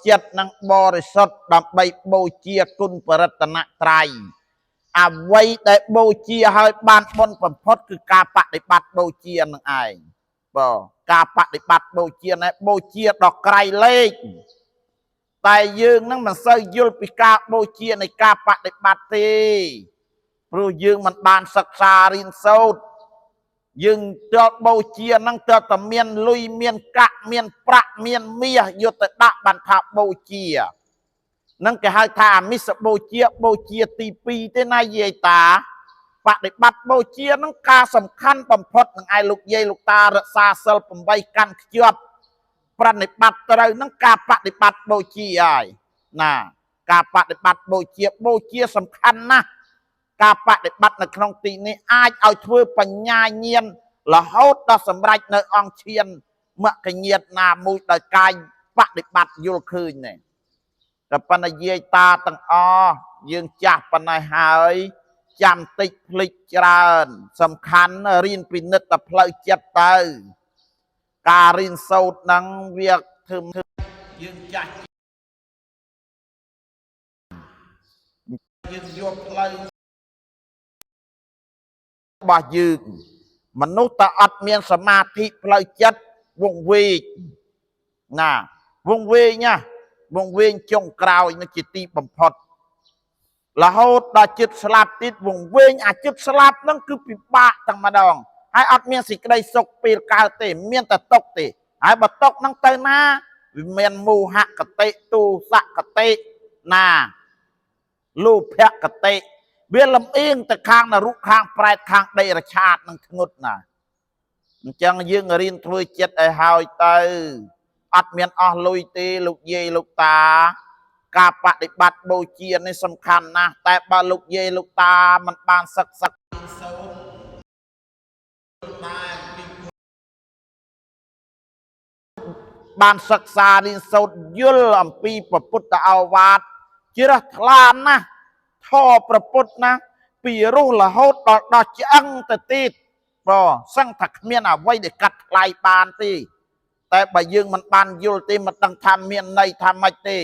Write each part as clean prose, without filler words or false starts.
ចិត្តនឹងបរិសុទ្ធដើម្បីបូជាគុណបរតនត្រ័យអ្វីដែលបូជាឲ្យបានបុណ្យបំផុតគឺការបដិបត្តិបូជានឹងឯងបាទការបដិបត្តិបូជានេះបូជាដល់ក្រៃលែកតែយើងនឹងមិនសូវយល់ពីការបូជានៃការបដិបត្តិទេព្រោះយើងមិនបានសិក្សារៀនសូត្រយើងទើបបូជានឹងទើបតែមានលុយមានកាក់មានប្រាក់មានមាសយកទៅដាក់បានថាបូជានឹងគេហៅថាអាមិសបូជាទី2ទេណាយាយតាបដិបត្តិបូជានឹងការសំខាន់បំផុតនឹងឯលោកយាយលោកតារក្សាសិល8កាន់ខ្ជាប់ប្រណិបត្តិត្រូវនឹងការបដិបត្តិបូជាហើយណាការបដិបត្តិបូជាសំខាន់ណាស់ការបដិបត្តិនៅក្នុងទីនេះអាចឲ្យធ្វើបញ្ញាញាណរហូតដល់សម្រេចនៅអង្គឈានមគ្គញាតណាមួយដោយកាយបដិបត្តិយល់ឃើញនេះតែប៉ុន្តែយាយតាទាំងអស់យើងចាស់ប៉ុណ្ណេះហើយចាំតិចភ្លេចច្រើនសំខាន់រៀនពិនិត្យតែផ្លូវចិត្តទៅការរៀនសូត្រហ្នឹងវាធ្វើយើងចាស់យើងយកផ្លូវរបស់យើងមនុស្សតែអត់មានសមាធិផ្លូវចិត្តវង្វេងណាវង្វេងណាវង្វេងចុងក្រោយនឹងជាទីបំផុតរហូតដល់ចិត្តស្លាប់ទៀតវង្វេងអាចិត្តស្លាប់ហ្នឹងគឺពិបាកទាំងម្ដងហើយអត់មានសេចក្តីសុខពេលកើតទេមានតែទុក្ខទេហើយបើទុក្ខហ្នឹងទៅណាវាមានមោហកតិទូសកតិណាលោភកតិវាលំអៀងទៅខាងនរុខាងប្រែតខាងដីរឆាតនឹងធ្ងន់ណាអញ្ចឹងយើងរៀនធ្វើចិត្តឲ្យហើយទៅអត់មានអស់លុយទេលោកយាយលោកតាការបដិបត្តិបូជានេះសំខាន់ណាស់តែបើលោកយាយលោកតាមិនបានសិក្សាសូត្របានសិក្សារៀនសូត្រយល់អំពីពុទ្ធឱវាទជ្រះថ្លាណាស់ធម៌ព្រះពុទ្ធណាពីរស់រហូតដល់ឆ្អឹងទៅទៀតបើសឹងថាគ្មានអ្វីដែលកាត់ថ្លៃបានទេតែបើយើងមិនបានយល់ទេមិនដឹងថាមានន័យថាម៉េចទេ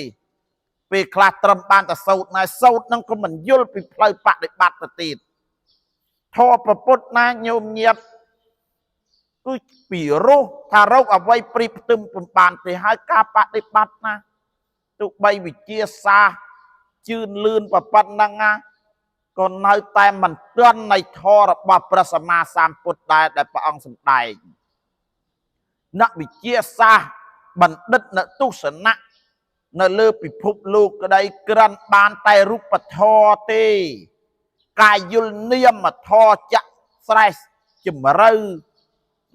ពេលខ្លះត្រឹមបានតែសូត្រណាសូត្រនឹងក៏មិនយល់ពីផ្លូវបដិបត្តិទៅទៀតធម៌ព្រះពុទ្ធណាញោមញាតគឺពីរស់ថារោគអ្វីព្រីផ្ទឹមពំបានទេហើយការបដិបត្តិណាទោះបីវិជាសាស្ត្រជឿនលឿនប៉ុណ្ណឹងណាក៏នៅតែមិនទាន់នៃធម៌របស់ព្រះសម្មាសម្ពុទ្ធដែលព្រះអង្គសម្ដែងអ្នកវិជាសាស្ត្របណ្ឌិតអ្នកទស្សនៈនៅលើពិភពលោកក្តីក្រាន់បានតែរូបធម៌ទេកាយយល់នាមធម៌ចាក់ស្រេះជំរឿ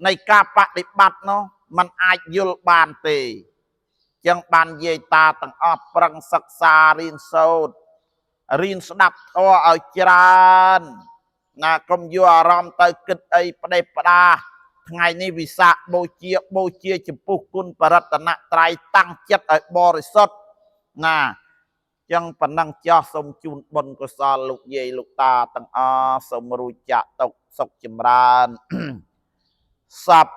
នៃការបដិបត្តិនោះมันអាចយល់បានទេចឹងបានយាយតាទាំងអស់ប្រឹងសិក្សារៀនសូត្ររៀនស្ដាប់ធម៌ឲ្យច្រើនណាកុំយកអារម្មណ៍ទៅគិតអីផ្ដេសផ្ដាសថ្ងៃនេះវិសាខបូជាចំពោះគុណបរតនត្រ័យតាំងចិត្តឲ្យបរិសុទ្ធណាចឹងប៉ុណ្ណឹងចោះសូមជូនបុណ្យកុសលលោកយាយលោកតាទាំងអស់សូមរួចចាក់ទុក្ខសុខចម្រើនសព